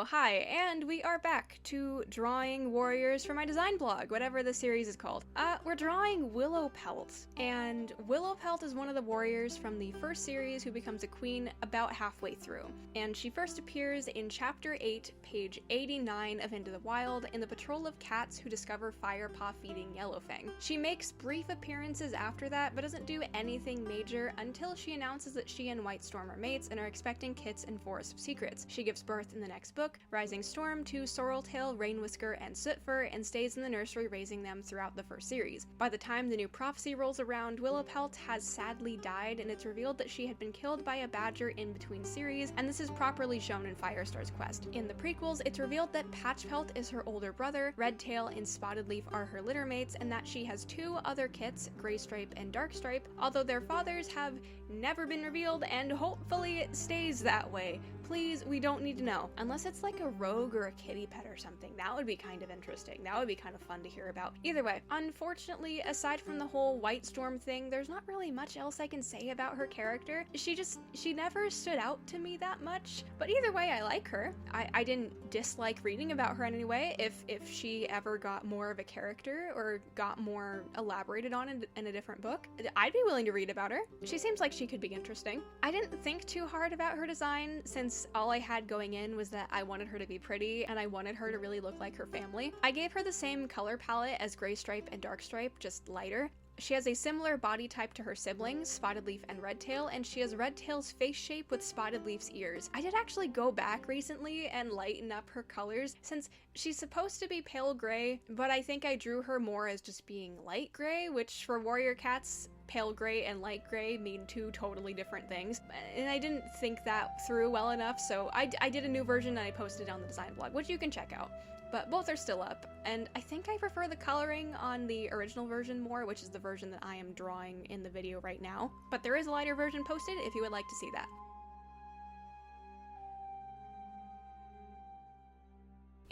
Hello, hi, and we are back to drawing warriors for my design blog, whatever the series is called. We're drawing Willow Pelt, and Willow Pelt is one of the warriors from the first series who becomes a queen about halfway through. And she first appears in Chapter 8, page 89 of Into the Wild, in the patrol of cats who discover Firepaw feeding Yellowfang. She makes brief appearances after that, but doesn't do anything major until she announces that she and White Storm are mates and are expecting kits in Forest of Secrets. She gives birth in the next book, Rising Storm, to Sorreltail, Rainwhisker, and Sootfur, and stays in the nursery raising them throughout the first series. By the time the new prophecy rolls around, Willowpelt has sadly died, and it's revealed that she had been killed by a badger in between series, and this is properly shown in Firestar's quest. In the prequels, it's revealed that Patchpelt is her older brother, Redtail and Spottedleaf are her littermates, and that she has two other kits, Graystripe and Darkstripe, although their fathers have never been revealed, and hopefully it stays that way. Please, we don't need to know. Unless it's like a rogue or a kitty pet or something. That would be kind of interesting. That would be kind of fun to hear about. Either way, unfortunately, aside from the whole White Storm thing, there's not really much else I can say about her character. She never stood out to me that much. But either way, I like her. I didn't dislike reading about her in any way. If she ever got more of a character or got more elaborated on in a different book, I'd be willing to read about her. She seems like she could be interesting. I didn't think too hard about her design since all I had going in was that I wanted her to be pretty and I wanted her to really look like her family. I gave her the same color palette as Graystripe and Darkstripe, just lighter. She has a similar body type to her siblings, Spottedleaf and Redtail, and she has Redtail's face shape with Spottedleaf's ears. I did actually go back recently and lighten up her colors, since she's supposed to be pale gray, but I think I drew her more as just being light gray, which for warrior cats, pale gray and light gray mean two totally different things, and I didn't think that through well enough, so I did a new version and I posted it on the design blog, which you can check out. But both are still up, and I think I prefer the coloring on the original version more, which is the version that I am drawing in the video right now. But there is a lighter version posted if you would like to see that.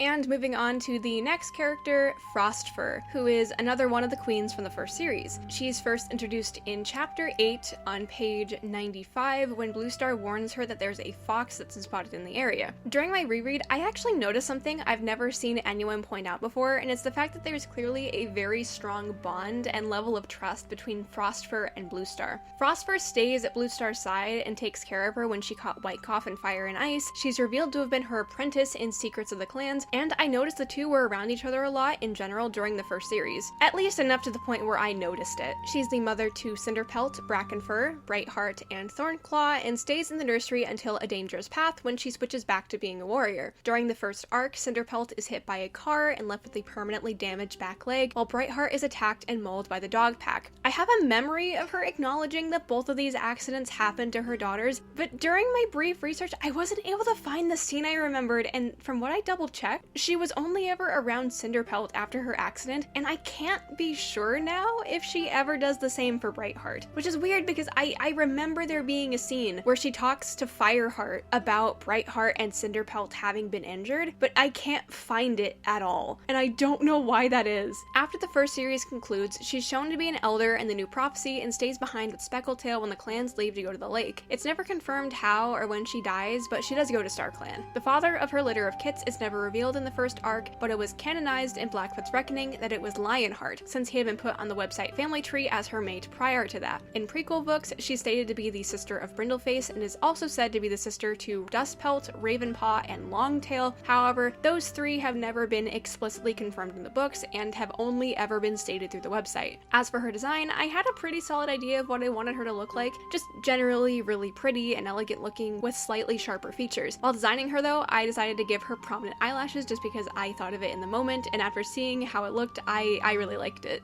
And moving on to the next character, Frostfur, who is another one of the queens from the first series. She's first introduced in Chapter 8 on page 95 when Bluestar warns her that there's a fox that's been spotted in the area. During my reread, I actually noticed something I've never seen anyone point out before, and it's the fact that there's clearly a very strong bond and level of trust between Frostfur and Bluestar. Frostfur stays at Bluestar's side and takes care of her when she caught Whitecough in Fire and Ice. She's revealed to have been her apprentice in Secrets of the Clans, and I noticed the two were around each other a lot in general during the first series. At least enough to the point where I noticed it. She's the mother to Cinderpelt, Brackenfur, Brightheart, and Thornclaw, and stays in the nursery until A Dangerous Path when she switches back to being a warrior. During the first arc, Cinderpelt is hit by a car and left with a permanently damaged back leg, while Brightheart is attacked and mauled by the dog pack. I have a memory of her acknowledging that both of these accidents happened to her daughters, but during my brief research, I wasn't able to find the scene I remembered, and from what I double-checked, she was only ever around Cinderpelt after her accident, and I can't be sure now if she ever does the same for Brightheart, which is weird because I remember there being a scene where she talks to Fireheart about Brightheart and Cinderpelt having been injured, but I can't find it at all, and I don't know why that is. After the first series concludes, she's shown to be an elder in the new prophecy and stays behind with Speckletail when the clans leave to go to the lake. It's never confirmed how or when she dies, but she does go to StarClan. The father of her litter of kits is never revealed in the first arc, but it was canonized in Blackfoot's Reckoning that it was Lionheart, since he had been put on the website Family Tree as her mate prior to that. In prequel books, she's stated to be the sister of Brindleface and is also said to be the sister to Dustpelt, Ravenpaw, and Longtail. However, those three have never been explicitly confirmed in the books and have only ever been stated through the website. As for her design, I had a pretty solid idea of what I wanted her to look like, just generally really pretty and elegant looking with slightly sharper features. While designing her though, I decided to give her prominent eyelashes just because I thought of it in the moment, and after seeing how it looked, I really liked it.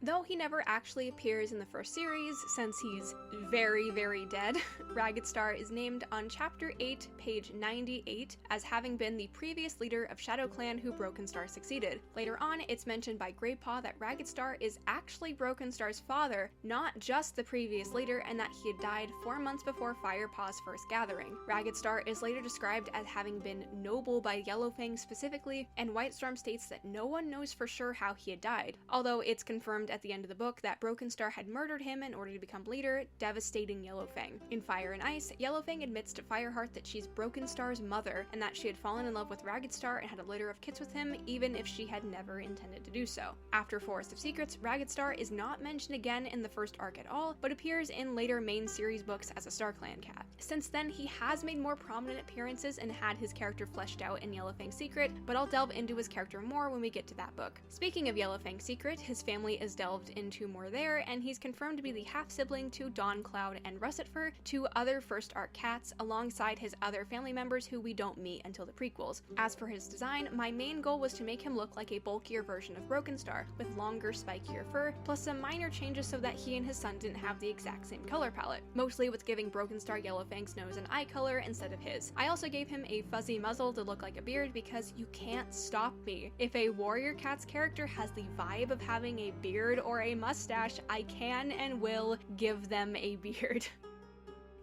Though he never actually appears in the first series, since he's very, very dead, Raggedstar is named on Chapter 8, page 98, as having been the previous leader of ShadowClan who Brokenstar succeeded. Later on, it's mentioned by Greypaw that Raggedstar is actually Brokenstar's father, not just the previous leader, and that he had died 4 months before Firepaw's first gathering. Raggedstar is later described as having been noble by Yellowfang specifically, and Whitestorm states that no one knows for sure how he had died, although it's confirmed found at the end of the book that Brokenstar had murdered him in order to become leader, devastating Yellowfang. In Fire and Ice, Yellowfang admits to Fireheart that she's Brokenstar's mother and that she had fallen in love with Raggedstar and had a litter of kits with him, even if she had never intended to do so. After Forest of Secrets, Raggedstar is not mentioned again in the first arc at all, but appears in later main series books as a StarClan cat. Since then, he has made more prominent appearances and had his character fleshed out in Yellowfang's Secret, but I'll delve into his character more when we get to that book. Speaking of Yellowfang's Secret, his family is delved into more there, and he's confirmed to be the half-sibling to Dawn Cloud and Rustystar, two other first arc cats, alongside his other family members who we don't meet until the prequels. As for his design, my main goal was to make him look like a bulkier version of Brokenstar, with longer, spikier fur, plus some minor changes so that he and his son didn't have the exact same color palette, mostly with giving Brokenstar Yellowfang's nose an eye color instead of his. I also gave him a fuzzy muzzle to look like a beard because you can't stop me. If a warrior cat's character has the vibe of having a beard or a mustache, I can and will give them a beard.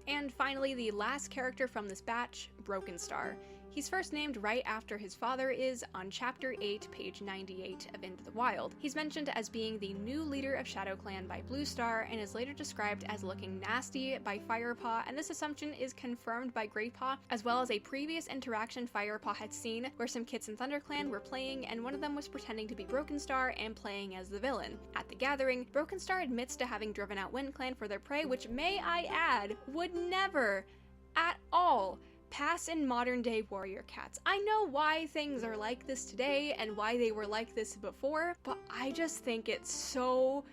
And finally, the last character from this batch, Brokenstar. He's first named right after his father is on Chapter 8, page 98 of Into the Wild. He's mentioned as being the new leader of ShadowClan by Bluestar, and is later described as looking nasty by Firepaw, and this assumption is confirmed by Greypaw, as well as a previous interaction Firepaw had seen where some kits in ThunderClan were playing, and one of them was pretending to be Brokenstar and playing as the villain. At the gathering, Brokenstar admits to having driven out WindClan for their prey, which, may I add, would never, at all, pass in modern-day warrior cats. I know why things are like this today and why they were like this before, but I just think it's so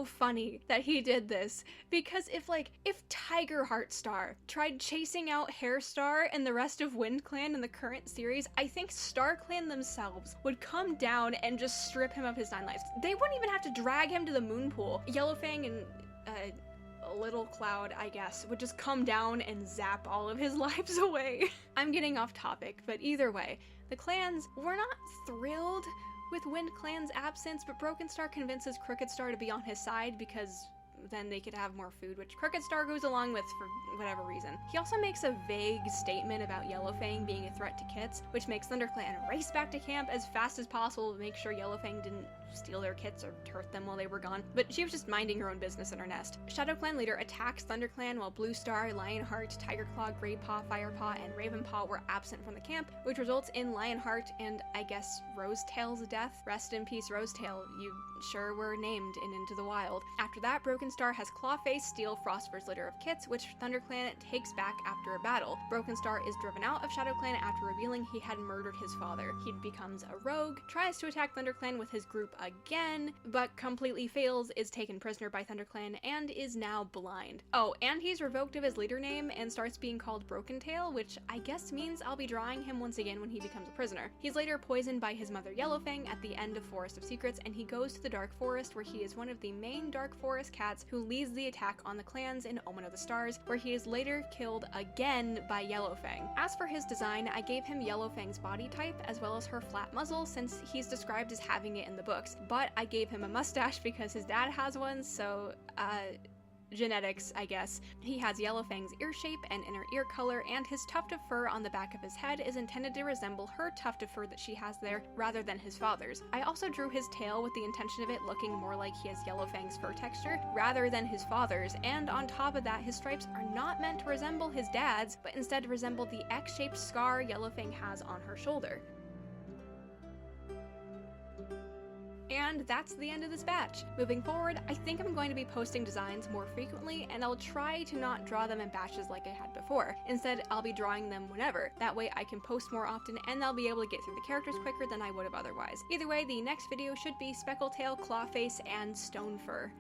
funny that he did this, because if Tiger Heartstar tried chasing out Hairstar and the rest of WindClan in the current series, I think StarClan themselves would come down and just strip him of his 9 lives. They wouldn't even have to drag him to the moon pool. Yellowfang and Little Cloud, I guess, would just come down and zap all of his lives away. I'm getting off topic, but either way, the clans were not thrilled with WindClan's absence, but Brokenstar convinces Crookedstar to be on his side because then they could have more food, which Crookedstar goes along with for whatever reason. He also makes a vague statement about Yellowfang being a threat to kits, which makes ThunderClan race back to camp as fast as possible to make sure Yellowfang didn't steal their kits or hurt them while they were gone, but she was just minding her own business in her nest. ShadowClan later attacks ThunderClan while Bluestar, Lionheart, Tigerclaw, Greypaw, Firepaw, and Ravenpaw were absent from the camp, which results in Lionheart and, I guess, Rosetail's death. Rest in peace, Rosetail. You sure were named in Into the Wild. After that, Brokenstar has Clawface steal Frostfur's litter of kits, which ThunderClan takes back after a battle. Brokenstar is driven out of ShadowClan after revealing he had murdered his father. He becomes a rogue, tries to attack ThunderClan with his group again, but completely fails, is taken prisoner by ThunderClan, and is now blind. Oh, and he's revoked of his leader name and starts being called Brokentail, which I guess means I'll be drawing him once again when he becomes a prisoner. He's later poisoned by his mother Yellowfang at the end of Forest of Secrets, and he goes to the Dark Forest, where he is one of the main Dark Forest cats who leads the attack on the clans in Omen of the Stars, where he is later killed again by Yellowfang. As for his design, I gave him Yellowfang's body type as well as her flat muzzle, since he's described as having it in the books, but I gave him a mustache because his dad has one, so genetics, I guess. He has Yellowfang's ear shape and inner ear color, and his tuft of fur on the back of his head is intended to resemble her tuft of fur that she has there, rather than his father's. I also drew his tail with the intention of it looking more like he has Yellowfang's fur texture, rather than his father's, and on top of that, his stripes are not meant to resemble his dad's, but instead resemble the X-shaped scar Yellowfang has on her shoulder. And that's the end of this batch. Moving forward, I think I'm going to be posting designs more frequently, and I'll try to not draw them in batches like I had before. Instead, I'll be drawing them whenever. That way I can post more often, and I'll be able to get through the characters quicker than I would have otherwise. Either way, the next video should be Speckletail, Clawface, and Stonefur.